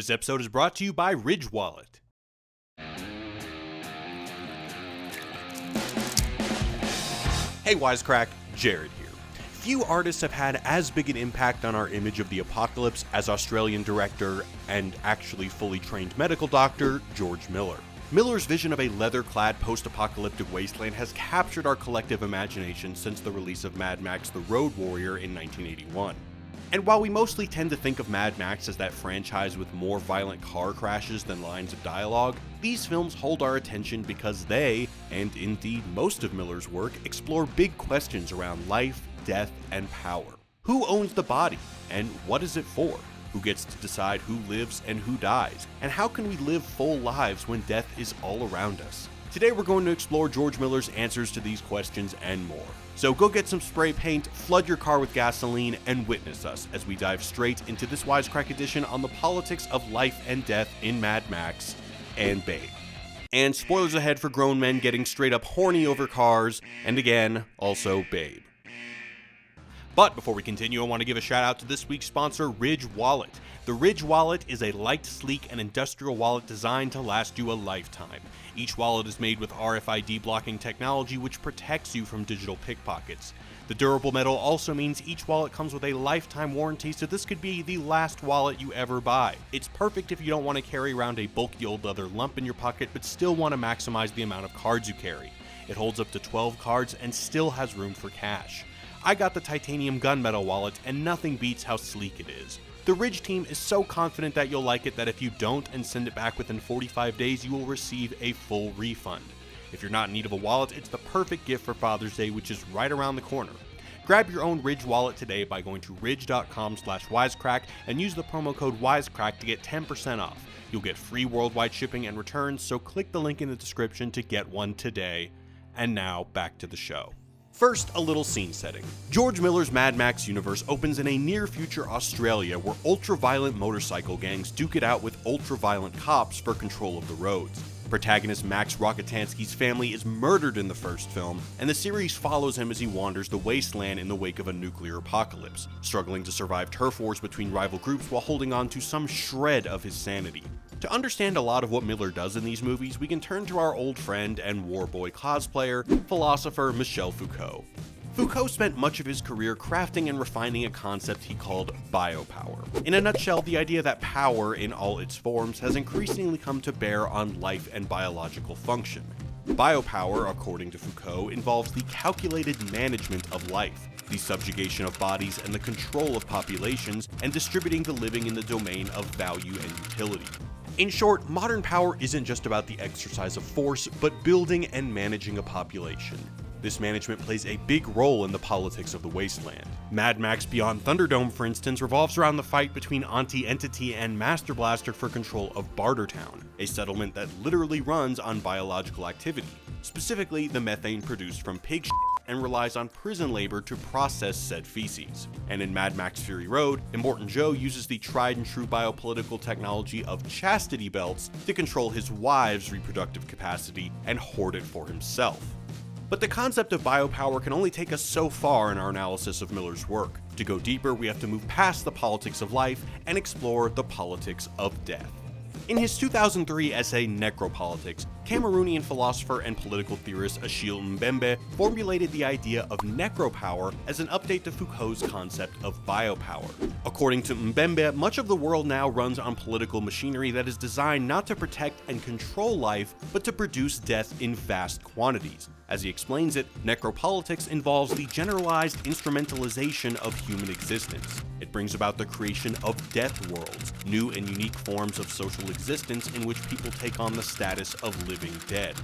This episode is brought to you by Ridge Wallet. Hey Wisecrack, Jared here. Few artists have had as big an impact on our image of the apocalypse as Australian director and actually fully trained medical doctor George Miller. Miller's vision of a leather-clad post-apocalyptic wasteland has captured our collective imagination since the release of Mad Max: The Road Warrior in 1981. And while we mostly tend to think of Mad Max as that franchise with more violent car crashes than lines of dialogue, these films hold our attention because they, and indeed most of Miller's work, explore big questions around life, death, and power. Who owns the body, and what is it for? Who gets to decide who lives and who dies? And how can we live full lives when death is all around us? Today we're going to explore George Miller's answers to these questions and more. So go get some spray paint, flood your car with gasoline, and witness us as we dive straight into this Wisecrack Edition on the politics of life and death in Mad Max and Babe. And spoilers ahead for grown men getting straight up horny over cars, and again, also Babe. But before we continue, I want to give a shout out to this week's sponsor, Ridge Wallet. The Ridge Wallet is a light, sleek, and industrial wallet designed to last you a lifetime. Each wallet is made with RFID blocking technology which protects you from digital pickpockets. The durable metal also means each wallet comes with a lifetime warranty, so this could be the last wallet you ever buy. It's perfect if you don't want to carry around a bulky old leather lump in your pocket but still want to maximize the amount of cards you carry. It holds up to 12 cards and still has room for cash. I got the titanium gunmetal wallet, and nothing beats how sleek it is. The Ridge team is so confident that you'll like it that if you don't and send it back within 45 days, you will receive a full refund. If you're not in need of a wallet, it's the perfect gift for Father's Day, which is right around the corner. Grab your own Ridge wallet today by going to ridge.com/wisecrack and use the promo code Wisecrack to get 10% off. You'll get free worldwide shipping and returns, so click the link in the description to get one today. And now, back to the show. First, a little scene setting. George Miller's Mad Max universe opens in a near-future Australia where ultra-violent motorcycle gangs duke it out with ultra-violent cops for control of the roads. Protagonist Max Rockatansky's family is murdered in the first film, and the series follows him as he wanders the wasteland in the wake of a nuclear apocalypse, struggling to survive turf wars between rival groups while holding on to some shred of his sanity. To understand a lot of what Miller does in these movies, we can turn to our old friend and warboy cosplayer, philosopher Michel Foucault. Foucault spent much of his career crafting and refining a concept he called biopower. In a nutshell, the idea that power in all its forms has increasingly come to bear on life and biological function. Biopower, according to Foucault, involves the calculated management of life, the subjugation of bodies and the control of populations, and distributing the living in the domain of value and utility. In short, modern power isn't just about the exercise of force, but building and managing a population. This management plays a big role in the politics of the wasteland. Mad Max Beyond Thunderdome, for instance, revolves around the fight between Auntie Entity and Master Blaster for control of Bartertown, a settlement that literally runs on biological activity, specifically the methane produced from pig shit, and relies on prison labor to process said feces. And in Mad Max Fury Road, Immortan Joe uses the tried and true biopolitical technology of chastity belts to control his wife's reproductive capacity and hoard it for himself. But the concept of biopower can only take us so far in our analysis of Miller's work. To go deeper, we have to move past the politics of life and explore the politics of death. In his 2003 essay Necropolitics, Cameroonian philosopher and political theorist Achille Mbembe formulated the idea of necropower as an update to Foucault's concept of biopower. According to Mbembe, much of the world now runs on political machinery that is designed not to protect and control life, but to produce death in vast quantities. As he explains it, necropolitics involves the generalized instrumentalization of human existence. It brings about the creation of death worlds, new and unique forms of social existence in which people take on the status of living dead.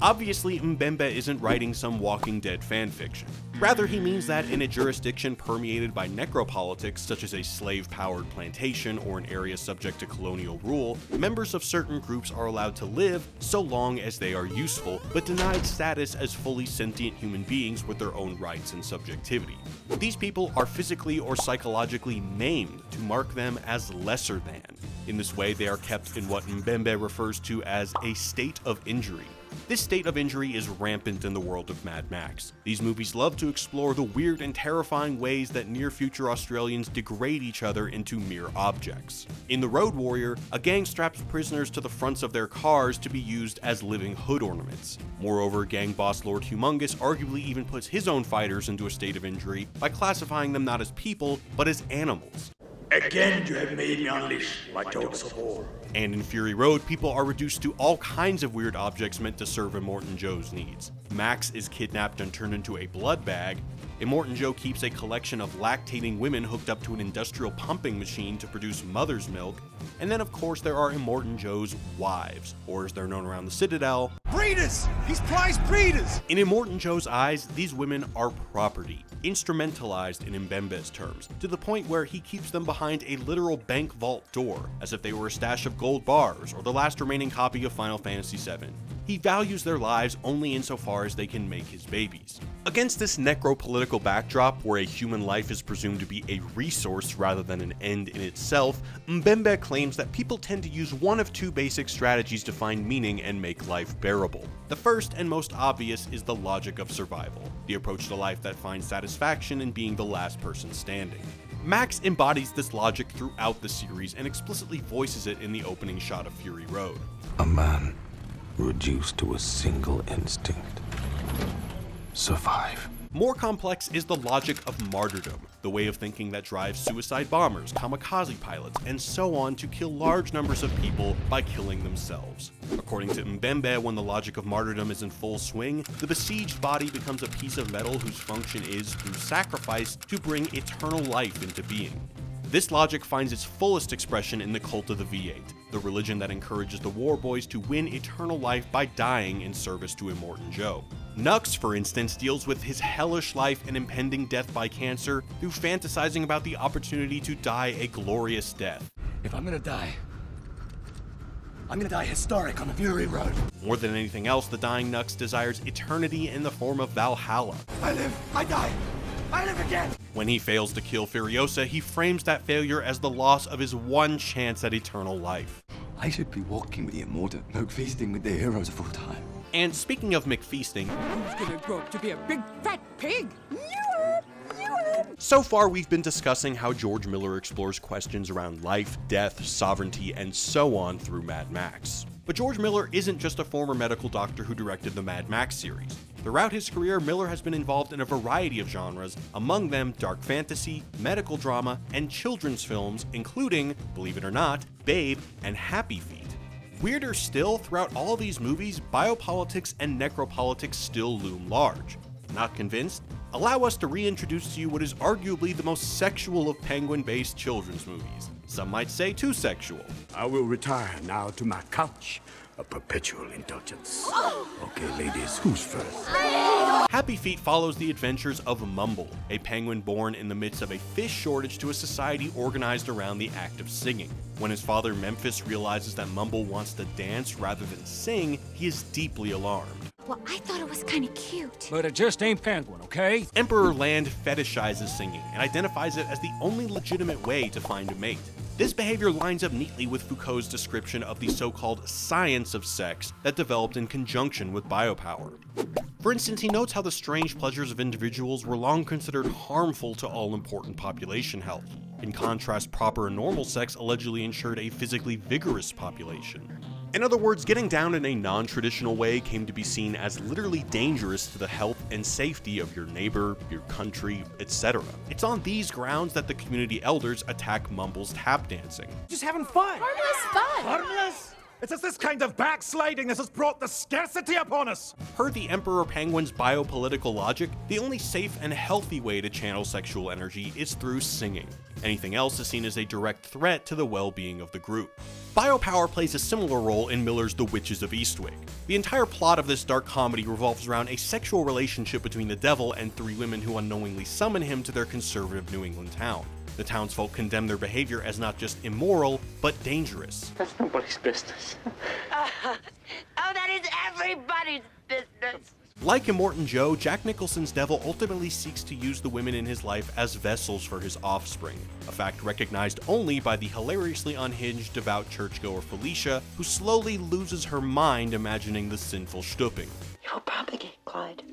Obviously, Mbembe isn't writing some Walking Dead fanfiction. Rather, he means that in a jurisdiction permeated by necropolitics, such as a slave-powered plantation or an area subject to colonial rule, members of certain groups are allowed to live so long as they are useful, but denied status as fully sentient human beings with their own rights and subjectivity. These people are physically or psychologically maimed to mark them as lesser than. In this way, they are kept in what Mbembe refers to as a state of injury. This state of injury is rampant in the world of Mad Max. These movies love to explore the weird and terrifying ways that near-future Australians degrade each other into mere objects. In The Road Warrior, a gang straps prisoners to the fronts of their cars to be used as living hood ornaments. Moreover, gang boss Lord Humongous arguably even puts his own fighters into a state of injury by classifying them not as people, but as animals. Again, you have made me unleash my dogs of war. And in Fury Road, people are reduced to all kinds of weird objects meant to serve Immortan Joe's needs. Max is kidnapped and turned into a blood bag. Immortan Joe keeps a collection of lactating women hooked up to an industrial pumping machine to produce mother's milk. And then of course there are Immortan Joe's wives, or as they're known around the Citadel, breeders! He's prize breeders! In Immortan Joe's eyes, these women are property, instrumentalized in Mbembe's terms, to the point where he keeps them behind a literal bank vault door, as if they were a stash of gold bars or the last remaining copy of Final Fantasy VII. He values their lives only insofar as they can make his babies. Against this necro-political backdrop, where a human life is presumed to be a resource rather than an end in itself, Mbembe claims that people tend to use one of two basic strategies to find meaning and make life bearable. The first and most obvious is the logic of survival, the approach to life that finds satisfaction in being the last person standing. Max embodies this logic throughout the series and explicitly voices it in the opening shot of Fury Road. A man reduced to a single instinct. Survive. More complex is the logic of martyrdom, the way of thinking that drives suicide bombers, kamikaze pilots, and so on to kill large numbers of people by killing themselves. According to Mbembe, when the logic of martyrdom is in full swing, the besieged body becomes a piece of metal whose function is, through sacrifice, to bring eternal life into being. This logic finds its fullest expression in the cult of the V8, the religion that encourages the war boys to win eternal life by dying in service to Immortan Joe. Nux, for instance, deals with his hellish life and impending death by cancer through fantasizing about the opportunity to die a glorious death. If I'm gonna die historic on the Fury Road. More than anything else, the dying Nux desires eternity in the form of Valhalla. I live, I die, I live again! When he fails to kill Furiosa, he frames that failure as the loss of his one chance at eternal life. I should be walking with the immortal, feasting with the heroes of all time. And speaking of McFeasting, who's gonna grow up to be a big fat pig? So far we've been discussing how George Miller explores questions around life, death, sovereignty, and so on through Mad Max. But George Miller isn't just a former medical doctor who directed the Mad Max series. Throughout his career, Miller has been involved in a variety of genres, among them dark fantasy, medical drama, and children's films, including, believe it or not, Babe and Happy Feet. Weirder still, throughout all these movies, biopolitics and necropolitics still loom large. Not convinced? Allow us to reintroduce to you what is arguably the most sexual of Penguin-based children's movies. Some might say too sexual. I will retire now to my couch of perpetual indulgence. Okay, ladies, who's first? Happy Feet follows the adventures of Mumble, a penguin born in the midst of a fish shortage to a society organized around the act of singing. When his father Memphis realizes that Mumble wants to dance rather than sing, he is deeply alarmed. Well, I thought it was kind of cute. But it just ain't penguin, okay? Emperor Land fetishizes singing and identifies it as the only legitimate way to find a mate. This behavior lines up neatly with Foucault's description of the so-called science of sex that developed in conjunction with biopower. For instance, he notes how the strange pleasures of individuals were long considered harmful to all-important population health. In contrast, proper and normal sex allegedly ensured a physically vigorous population. In other words, getting down in a non-traditional way came to be seen as literally dangerous to the health and safety of your neighbor, your country, etc. It's on these grounds that the community elders attack Mumble's tap dancing. Just having fun! Harmless fun. Harmless? It's this kind of backsliding that has brought the scarcity upon us! Per the Emperor Penguin's biopolitical logic, the only safe and healthy way to channel sexual energy is through singing. Anything else is seen as a direct threat to the well-being of the group. Biopower plays a similar role in Miller's The Witches of Eastwick. The entire plot of this dark comedy revolves around a sexual relationship between the devil and three women who unknowingly summon him to their conservative New England town. The townsfolk condemn their behavior as not just immoral, but dangerous. That's nobody's business. Oh, that is everybody's business. Like Immortan Joe, Jack Nicholson's devil ultimately seeks to use the women in his life as vessels for his offspring, a fact recognized only by the hilariously unhinged devout churchgoer Felicia, who slowly loses her mind imagining the sinful Stupping. He will propagate, Clyde.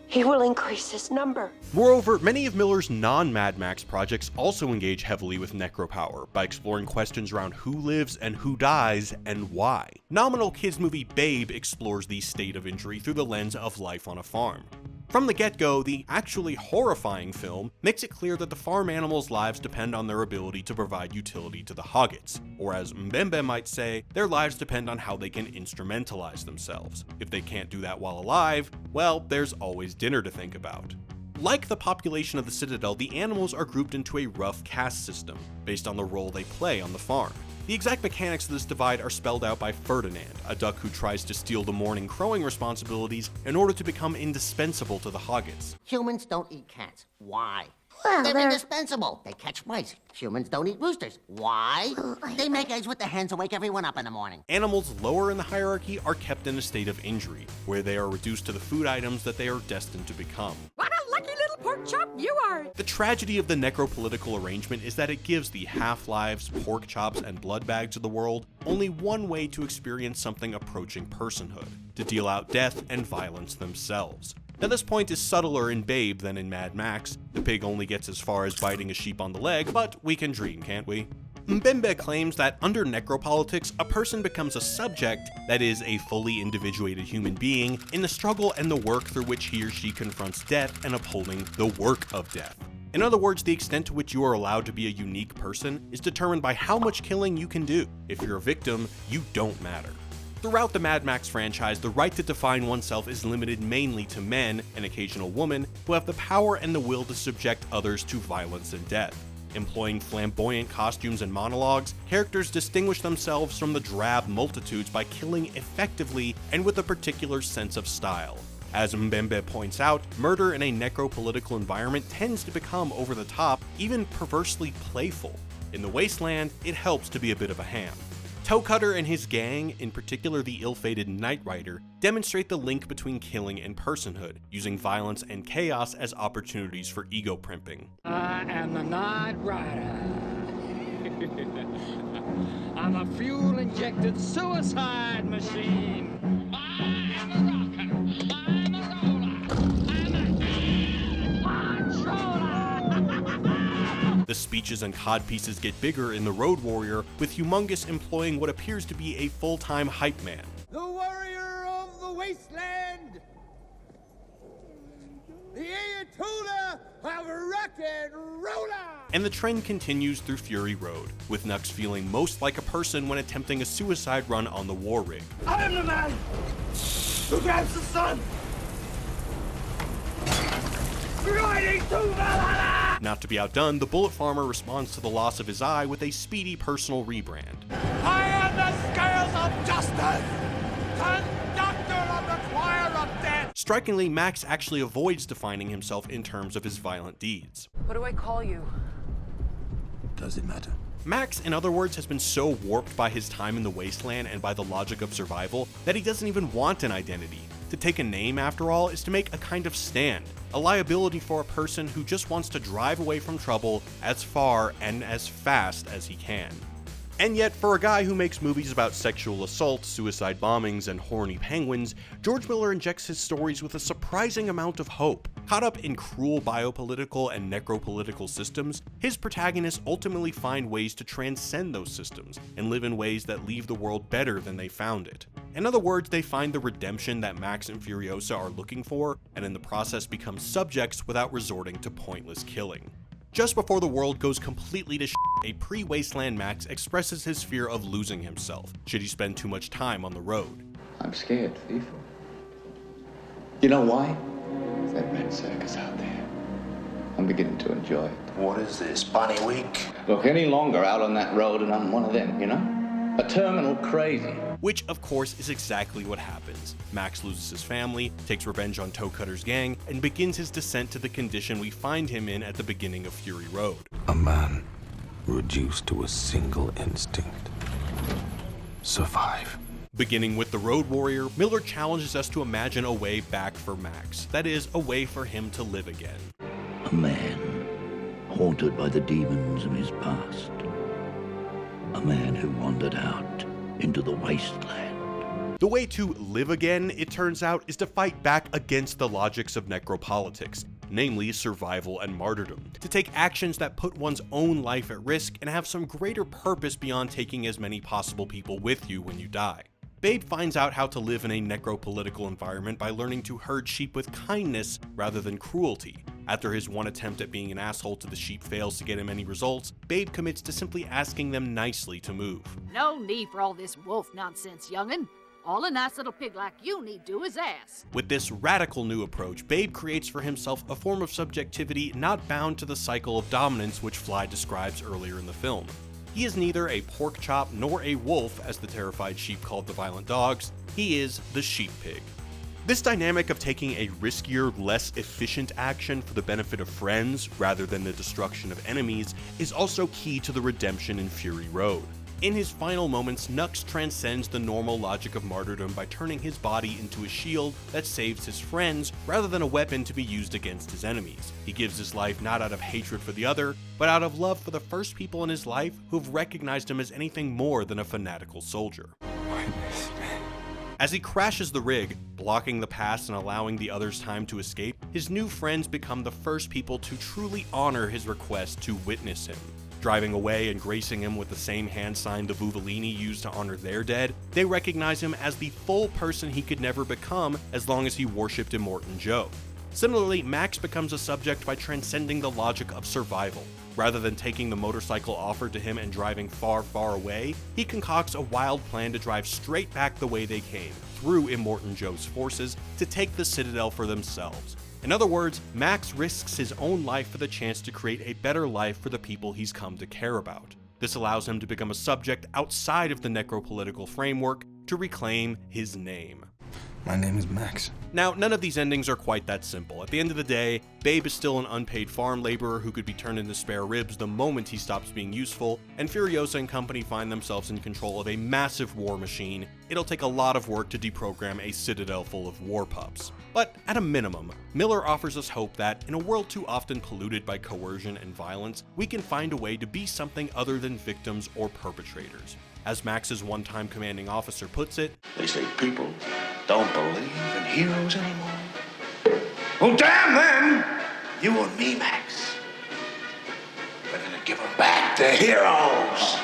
He will increase his number. Moreover, many of Miller's non-Mad Max projects also engage heavily with necropower by exploring questions around who lives and who dies and why. Nominal kids movie Babe explores the state of injury through the lens of life on a farm. From the get-go, the actually horrifying film makes it clear that the farm animals' lives depend on their ability to provide utility to the Hoggets, or as Mbembe might say, their lives depend on how they can instrumentalize themselves. If they can't do that while alive, well, there's always dinner to think about. Like the population of the Citadel, the animals are grouped into a rough caste system, based on the role they play on the farm. The exact mechanics of this divide are spelled out by Ferdinand, a duck who tries to steal the morning crowing responsibilities in order to become indispensable to the Hoggets. Humans don't eat cats. Why? Well, they're they're- indispensable. They catch mice. Humans don't eat roosters. Why? They make eggs with the hens and wake everyone up in the morning. Animals lower in the hierarchy are kept in a state of injury, where they are reduced to the food items that they are destined to become. What a lucky little pork chop you are! The tragedy of the necropolitical arrangement is that it gives the half-lives, pork chops, and blood bags of the world only one way to experience something approaching personhood, to deal out death and violence themselves. Now this point is subtler in Babe than in Mad Max. The pig only gets as far as biting a sheep on the leg, but we can dream, can't we? Mbembe claims that under necropolitics, a person becomes a subject, that is, a fully individuated human being, in the struggle and the work through which he or she confronts death and upholding the work of death. In other words, the extent to which you are allowed to be a unique person is determined by how much killing you can do. If you're a victim, you don't matter. Throughout the Mad Max franchise, the right to define oneself is limited mainly to men, and occasional women, who have the power and the will to subject others to violence and death. Employing flamboyant costumes and monologues, characters distinguish themselves from the drab multitudes by killing effectively and with a particular sense of style. As Mbembe points out, murder in a necropolitical environment tends to become over the top, even perversely playful. In the Wasteland, it helps to be a bit of a ham. Toe Cutter and his gang, in particular the ill-fated Night Rider, demonstrate the link between killing and personhood, using violence and chaos as opportunities for ego primping. I am the Night Rider. I'm a fuel-injected suicide machine. I'm a rocker. I'm a roller. I'm a controller. The speeches and codpieces get bigger in The Road Warrior, with Humongous employing what appears to be a full-time hype man. The warrior of the wasteland, the Ayatollah of rock and roller! And the trend continues through Fury Road, with Nux feeling most like a person when attempting a suicide run on the war rig. I am the man who grabs the sun, riding to Valhalla! Not to be outdone, the Bullet Farmer responds to the loss of his eye with a speedy personal rebrand. I am the scales of justice, conductor of the choir of death! Strikingly, Max actually avoids defining himself in terms of his violent deeds. What do I call you? Does it matter? Max, in other words, has been so warped by his time in the Wasteland and by the logic of survival that he doesn't even want an identity. To take a name, after all, is to make a kind of stand, a liability for a person who just wants to drive away from trouble as far and as fast as he can. And yet, for a guy who makes movies about sexual assault, suicide bombings, and horny penguins, George Miller injects his stories with a surprising amount of hope. Caught up in cruel biopolitical and necropolitical systems, his protagonists ultimately find ways to transcend those systems and live in ways that leave the world better than they found it. In other words, they find the redemption that Max and Furiosa are looking for, and in the process become subjects without resorting to pointless killing. Just before the world goes completely to shit, a pre-Wasteland Max expresses his fear of losing himself, should he spend too much time on the road. I'm scared, FIFA. You know why? That red circus out there. I'm beginning to enjoy it. What is this, Bunny Week? Look, any longer out on that road and I'm one of them, you know? A terminal crazy. Which, of course, is exactly what happens. Max loses his family, takes revenge on Toe Cutter's gang, and begins his descent to the condition we find him in at the beginning of Fury Road. A man reduced to a single instinct. Survive. Beginning with the Road Warrior, Miller challenges us to imagine a way back for Max, that is, a way for him to live again. A man haunted by the demons of his past. A man who wandered out into the wasteland. The way to live again, it turns out, is to fight back against the logics of necropolitics, namely survival and martyrdom, to take actions that put one's own life at risk and have some greater purpose beyond taking as many possible people with you when you die. Babe finds out how to live in a necropolitical environment by learning to herd sheep with kindness rather than cruelty. After his one attempt at being an asshole to the sheep fails to get him any results, Babe commits to simply asking them nicely to move. No need for all this wolf nonsense, young'un. All a nice little pig like you need do is ask. With this radical new approach, Babe creates for himself a form of subjectivity not bound to the cycle of dominance which Fly describes earlier in the film. He is neither a pork chop nor a wolf, as the terrified sheep called the violent dogs. He is the sheep pig. This dynamic of taking a riskier, less efficient action for the benefit of friends rather than the destruction of enemies is also key to the redemption in Fury Road. In his final moments, Nux transcends the normal logic of martyrdom by turning his body into a shield that saves his friends rather than a weapon to be used against his enemies. He gives his life not out of hatred for the other, but out of love for the first people in his life who've recognized him as anything more than a fanatical soldier. As he crashes the rig, blocking the pass and allowing the others time to escape, his new friends become the first people to truly honor his request to witness him. Driving away and gracing him with the same hand sign the Vuvolini used to honor their dead, they recognize him as the full person he could never become as long as he worshipped Immortan Joe. Similarly, Max becomes a subject by transcending the logic of survival. Rather than taking the motorcycle offered to him and driving far, far away, he concocts a wild plan to drive straight back the way they came, through Immortan Joe's forces, to take the Citadel for themselves. In other words, Max risks his own life for the chance to create a better life for the people he's come to care about. This allows him to become a subject outside of the necropolitical framework to reclaim his name. My name is Max. Now, none of these endings are quite that simple. At the end of the day, Babe is still an unpaid farm laborer who could be turned into spare ribs the moment he stops being useful, and Furiosa and company find themselves in control of a massive war machine. It'll take a lot of work to deprogram a citadel full of war pups. But at a minimum, Miller offers us hope that, in a world too often polluted by coercion and violence, we can find a way to be something other than victims or perpetrators. As Max's one-time commanding officer puts it, They say people don't believe in heroes anymore. Well, damn them! You and me, Max. We're gonna give them back to heroes.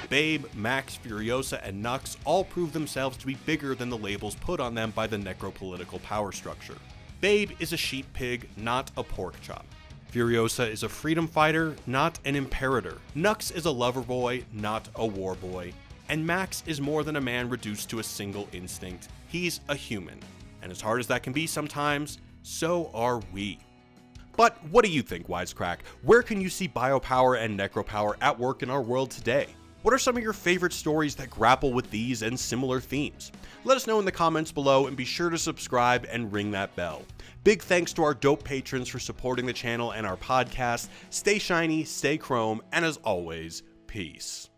Babe, Max, Furiosa, and Nux all prove themselves to be bigger than the labels put on them by the necropolitical power structure. Babe is a sheep pig, not a pork chop. Furiosa is a freedom fighter, not an imperator. Nux is a lover boy, not a war boy. And Max is more than a man reduced to a single instinct. He's a human. And as hard as that can be sometimes, so are we. But what do you think, Wisecrack? Where can you see biopower and necropower at work in our world today? What are some of your favorite stories that grapple with these and similar themes? Let us know in the comments below, and be sure to subscribe and ring that bell. Big thanks to our dope patrons for supporting the channel and our podcast. Stay shiny, stay chrome, and as always, peace.